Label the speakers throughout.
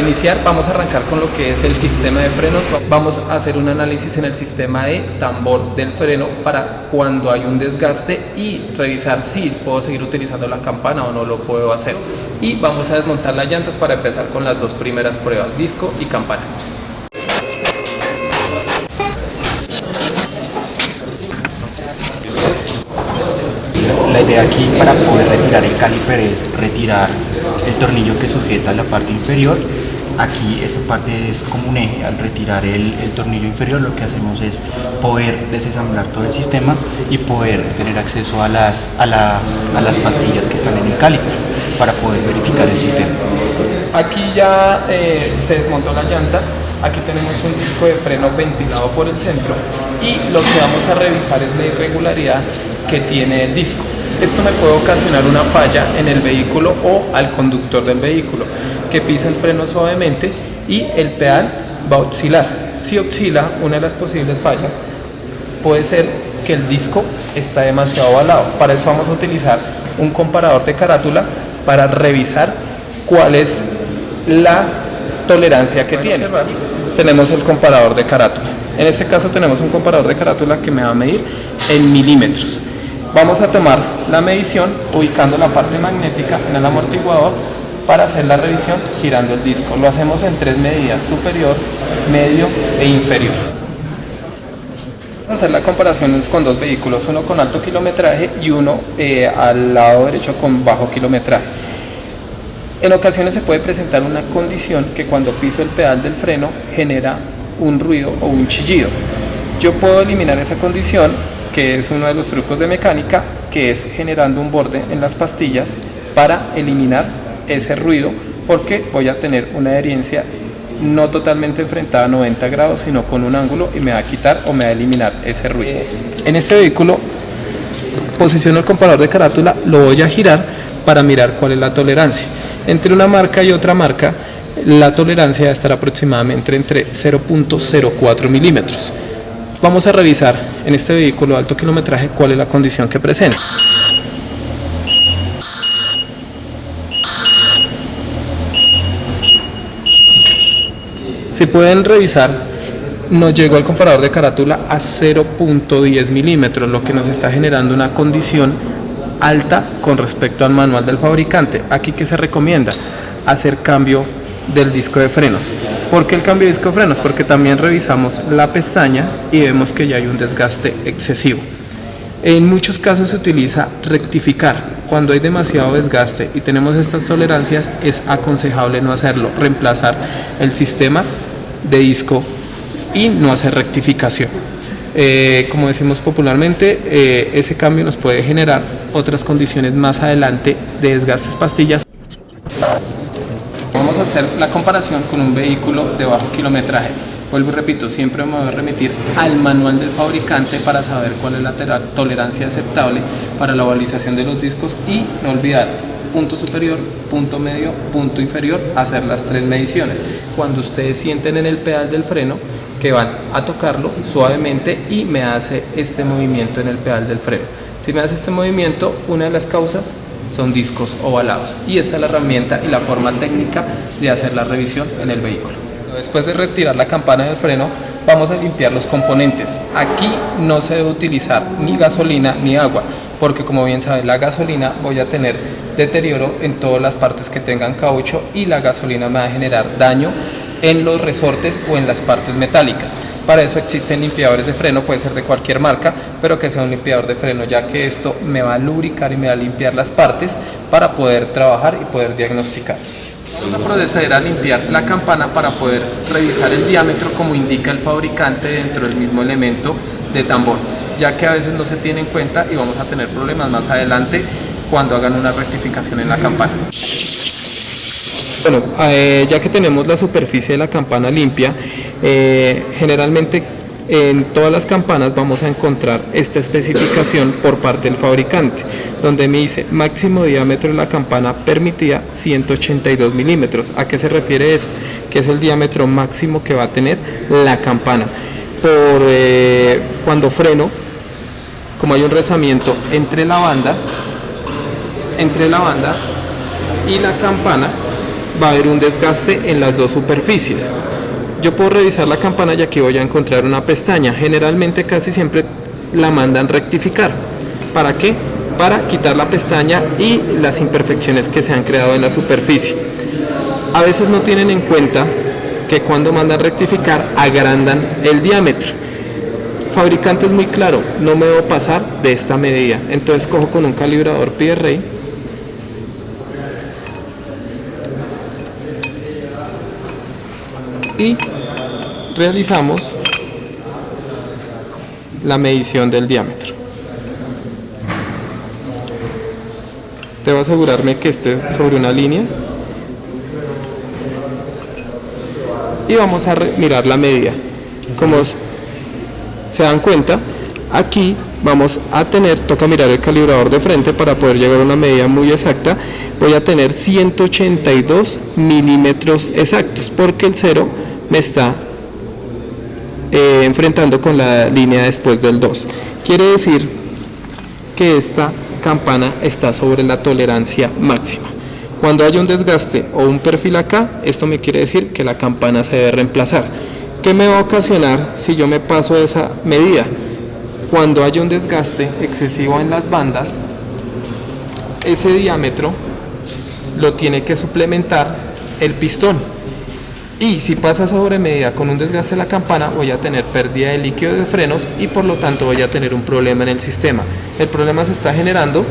Speaker 1: iniciar vamos a arrancar con lo que es el sistema de frenos. Vamos a hacer un análisis en el sistema de tambor del freno para cuando hay un desgaste y revisar si puedo seguir utilizando la campana o no lo puedo hacer. Y vamos a desmontar las llantas para empezar con las dos primeras pruebas, disco y campana.
Speaker 2: La idea aquí para poder retirar el caliper es retirar el tornillo que sujeta la parte inferior. Aquí esta parte es como un eje. Al retirar el tornillo inferior lo que hacemos es poder desensamblar todo el sistema y poder tener acceso a las pastillas que están en el caliper para poder verificar el sistema.
Speaker 1: Aquí ya se desmontó la llanta. Aquí tenemos un disco de freno ventilado por el centro y lo que vamos a revisar es la irregularidad que tiene el disco. Esto me puede ocasionar una falla en el vehículo o al conductor del vehículo, que pisa el freno suavemente y el pedal va a oscilar. Si oscila, una de las posibles fallas puede ser que el disco está demasiado ovalado. Para eso vamos a utilizar un comparador de carátula para revisar cuál es la tolerancia que tiene. Tenemos el comparador de carátula. En este caso tenemos un comparador de carátula que me va a medir en milímetros. Vamos a tomar la medición ubicando la parte magnética en el amortiguador para hacer la revisión girando el disco. Lo hacemos en tres medidas: superior, medio e inferior. Vamos a hacer la comparación con dos vehículos, uno con alto kilometraje y uno al lado derecho con bajo kilometraje. En ocasiones se puede presentar una condición que cuando piso el pedal del freno genera un ruido o un chillido. Yo puedo eliminar esa condición, que es uno de los trucos de mecánica, que es generando un borde en las pastillas para eliminar ese ruido, porque voy a tener una adherencia no totalmente enfrentada a 90 grados, sino con un ángulo, y me va a quitar o me va a eliminar ese ruido. En este vehículo posiciono el comparador de carátula, lo voy a girar para mirar cuál es la tolerancia. Entre una marca y otra marca, la tolerancia va a estar aproximadamente entre 0.04 milímetros. Vamos a revisar en este vehículo de alto kilometraje cuál es la condición que presenta. Si pueden revisar, nos llegó el comparador de carátula a 0.10 milímetros, lo que nos está generando una condición alta con respecto al manual del fabricante. Aquí, ¿qué se recomienda? Hacer cambio del disco de frenos. ¿Por qué el cambio de disco de frenos? Porque también revisamos la pestaña y vemos que ya hay un desgaste excesivo. En muchos casos se utiliza rectificar. Cuando hay demasiado desgaste y tenemos estas tolerancias, es aconsejable no hacerlo, reemplazar el sistema de disco y no hacer rectificación. Como decimos popularmente, ese cambio nos puede generar otras condiciones más adelante de desgastes pastillas. Vamos a hacer la comparación con un vehículo de bajo kilometraje. Vuelvo y repito, siempre me voy a remitir al manual del fabricante para saber cuál es la tolerancia aceptable para la ovalización de los discos, y no olvidar punto superior, punto medio, punto inferior, hacer las tres mediciones. Cuando ustedes sienten en el pedal del freno que van a tocarlo suavemente y me hace este movimiento en el pedal del freno. Si me hace este movimiento, una de las causas son discos ovalados, y esta es la herramienta y la forma técnica de hacer la revisión en el vehículo. Después de retirar la campana del freno, vamos a limpiar los componentes. Aquí no se debe utilizar ni gasolina ni agua, porque como bien saben, la gasolina voy a tener deterioro en todas las partes que tengan caucho, y la gasolina me va a generar daño en los resortes o en las partes metálicas. Para eso existen limpiadores de freno, puede ser de cualquier marca, pero que sea un limpiador de freno, ya que esto me va a lubricar y me va a limpiar las partes para poder trabajar y poder diagnosticar. Vamos a proceder a limpiar la campana para poder revisar el diámetro como indica el fabricante dentro del mismo elemento de tambor, ya que a veces no se tiene en cuenta y vamos a tener problemas más adelante cuando hagan una rectificación en la campana. Bueno, ya que tenemos la superficie de la campana limpia, generalmente en todas las campanas vamos a encontrar esta especificación por parte del fabricante, donde me dice máximo diámetro de la campana permitida 182 milímetros. ¿A qué se refiere eso? Que es el diámetro máximo que va a tener la campana. Cuando freno, como hay un rozamiento entre la banda y la campana, va a haber un desgaste en las dos superficies. Yo puedo revisar la campana y aquí voy a encontrar una pestaña. Generalmente casi siempre la mandan rectificar. ¿Para qué? Para quitar la pestaña y las imperfecciones que se han creado en la superficie. A veces no tienen en cuenta que cuando mandan rectificar agrandan el diámetro. Fabricante es muy claro, no me debo pasar de esta medida. Entonces cojo con un calibrador Pearrey y realizamos la medición del diámetro. Debo asegurarme que esté sobre una línea y vamos a mirar la medida. Como se dan cuenta, aquí vamos a tener, toca mirar el calibrador de frente para poder llegar a una medida muy exacta. Voy a tener 182 milímetros exactos porque el cero me está enfrentando con la línea después del 2. Quiere decir que esta campana está sobre la tolerancia máxima. Cuando haya un desgaste o un perfil acá, esto me quiere decir que la campana se debe reemplazar. ¿Qué me va a ocasionar si yo me paso de esa medida? Cuando haya un desgaste excesivo en las bandas, ese diámetro lo tiene que suplementar el pistón. Y si pasa sobre medida con un desgaste de la campana, voy a tener pérdida de líquido de frenos y por lo tanto voy a tener un problema en el sistema. El problema se está generando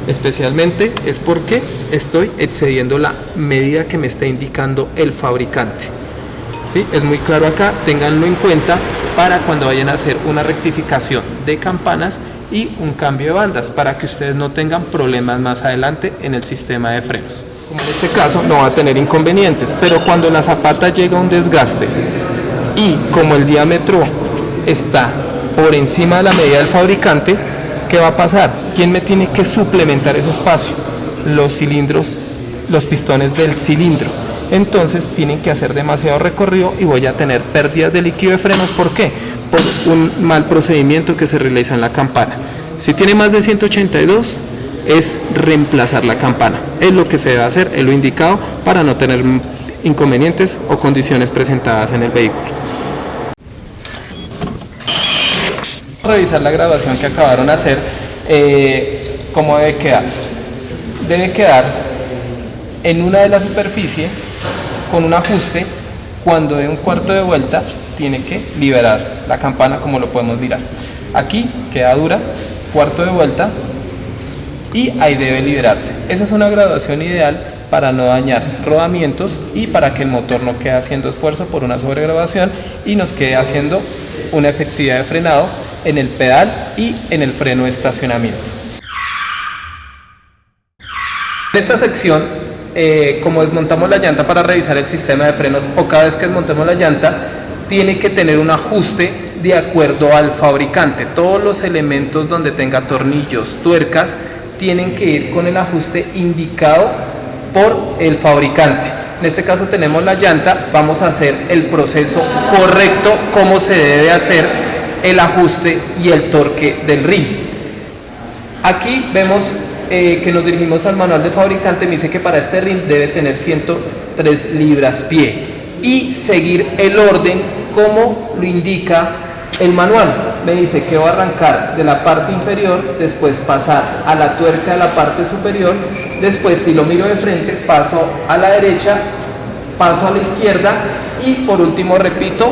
Speaker 1: especialmente es porque estoy excediendo la medida que me está indicando el fabricante. ¿Sí? Es muy claro acá, ténganlo en cuenta para cuando vayan a hacer una rectificación de campanas y un cambio de bandas, para que ustedes no tengan problemas más adelante en el sistema de frenos. Como en este caso no va a tener inconvenientes, pero cuando la zapata llega a un desgaste y como el diámetro está por encima de la medida del fabricante, ¿qué va a pasar? ¿Quién me tiene que suplementar ese espacio? Los cilindros, los pistones del cilindro. Entonces tienen que hacer demasiado recorrido y voy a tener pérdidas de líquido de frenos. ¿Por qué? Por un mal procedimiento que se realiza en la campana. Si tiene más de 182, es reemplazar la campana. Es lo que se debe hacer, es lo indicado para no tener inconvenientes o condiciones presentadas en el vehículo. Revisar la graduación que acabaron de hacer, cómo debe quedar. Debe quedar en una de las superficies con un ajuste. Cuando dé un cuarto de vuelta tiene que liberar la campana, como lo podemos mirar. Aquí queda dura, cuarto de vuelta y ahí debe liberarse. Esa es una graduación ideal para no dañar rodamientos y para que el motor no quede haciendo esfuerzo por una sobregraduación y nos quede haciendo una efectividad de frenado en el pedal y en el freno de estacionamiento. En esta sección, como desmontamos la llanta para revisar el sistema de frenos, o cada vez que desmontemos la llanta, tiene que tener un ajuste de acuerdo al fabricante. Todos los elementos donde tenga tornillos, tuercas, tienen que ir con el ajuste indicado por el fabricante. En este caso tenemos la llanta, vamos a hacer el proceso correcto, como se debe hacer el ajuste y el torque del ring. Aquí vemos que nos dirigimos al manual del fabricante. Me dice que para este ring debe tener 103 libras-pie y seguir el orden como lo indica el manual. Me dice que va a arrancar de la parte inferior, después pasar a la tuerca de la parte superior, después, si lo miro de frente, paso a la derecha, paso a la izquierda y por último repito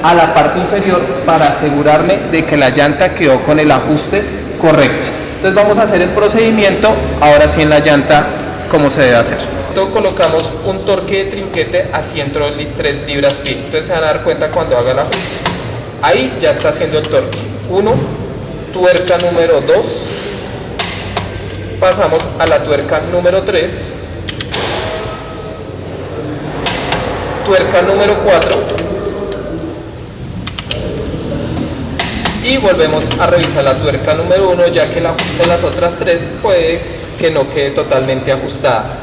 Speaker 1: a la parte inferior para asegurarme de que la llanta quedó con el ajuste correcto. Entonces vamos a hacer el procedimiento ahora sí en la llanta como se debe hacer. Entonces colocamos un torque de trinquete a 103 libras-pie. Entonces se van a dar cuenta cuando haga el ajuste. Ahí ya está haciendo el torque. 1, tuerca número 2, pasamos a la tuerca número 3, tuerca número 4 y volvemos a revisar la tuerca número 1, ya que el ajuste de las otras tres puede que no quede totalmente ajustada.